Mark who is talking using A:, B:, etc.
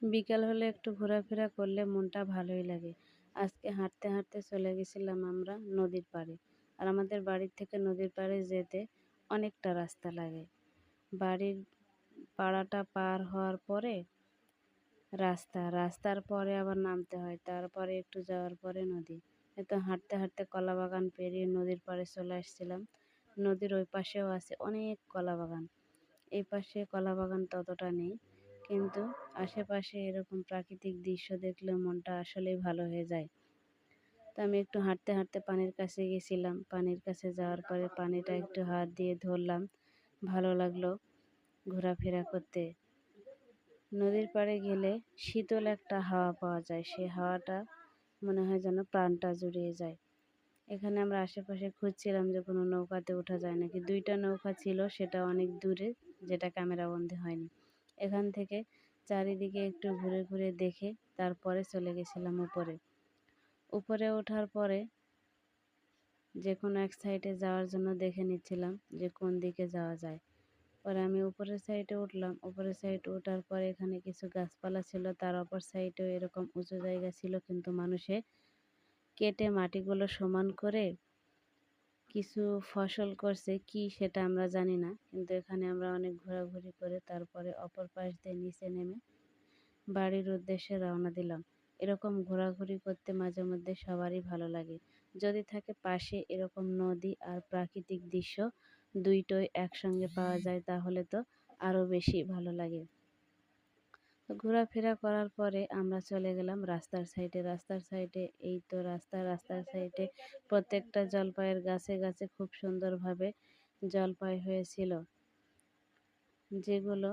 A: বিকাল হলে একটু ঘোরাফেরা করলে মনটা ভালোই লাগে। আজকে হাঁটতে হাঁটতে চলে গেছিলাম আমরা নদীর পাড়ে। আর আমাদের বাড়ির থেকে নদীর পাড়ে যেতে অনেকটা রাস্তা লাগে। বাড়ির পাড়াটা পার হওয়ার পরে রাস্তার পরে আবার নামতে হয়, তারপরে একটু যাওয়ার পরে নদী। তো হাঁটতে হাঁটতে কলা বাগান পেরিয়ে নদীর পাড়ে চলে আসছিলাম। নদীর ওই পাশেও আছে অনেক কলা বাগান। এই পাশে কলা বাগান ততটা নেই, কিন্তু আশেপাশে এরকম প্রাকৃতিক দৃশ্য দেখলে মনটা আসলেই ভালো হয়ে যায়। তো আমি একটু হাঁটতে হাঁটতে পানির কাছে গেছিলাম। পানির কাছে যাওয়ার পরে পানিটা একটু হাত দিয়ে ধরলাম, ভালো লাগলো ঘোরাফেরা করতে। নদীর পাড়ে গেলে শীতল একটা হাওয়া পাওয়া যায়, সেই হাওয়াটা মনে হয় যেন প্রাণটা জুড়িয়ে যায়। এখানে আমরা আশেপাশে খুঁজছিলাম যে কোনো নৌকাতে ওঠা যায় নাকি। দুইটা নৌকা ছিল, সেটা অনেক দূরে, যেটা ক্যামেরাবন্দি হয়নি। এখান থেকে চারিদিকে একটু ঘুরে ঘুরে দেখে তারপরে চলে গেছিলাম উপরে। উপরে ওঠার পরে যে কোনো এক সাইডে যাওয়ার জন্য দেখে নিচ্ছিলাম যে কোন দিকে যাওয়া যায়। পরে আমি উপরের সাইডে উঠলাম। উপরের সাইডে ওঠার পরে এখানে কিছু গাছপালা ছিল, তার অপর সাইডেও এরকম উঁচু জায়গা ছিল, কিন্তু মানুষে কেটে মাটিগুলো সমান করে কিছু ফসল করছে, কি সেটা আমরা জানি না। কিন্তু এখানে আমরা অনেক ঘোরাঘুরি করে তারপরে অপর পাশ দিয়ে নিচে নেমে বাড়ির উদ্দেশ্যে রওনা দিলাম। এরকম ঘোরাঘুরি করতে মাঝে মধ্যে সবারই ভালো লাগে। যদি থাকে পাশে এরকম নদী আর প্রাকৃতিক দৃশ্য, দুইটোই একসঙ্গে পাওয়া যায়, তাহলে তো আরো বেশি ভালো লাগে। তো ঘোরাফেরা করার পরে আমরা চলে গেলাম রাস্তার সাইডে। রাস্তার সাইডে এই তো রাস্তার সাইডে প্রত্যেকটা জলপাইয়ের গাছে গাছে খুব সুন্দরভাবে জলপাই হয়েছিল, যেগুলো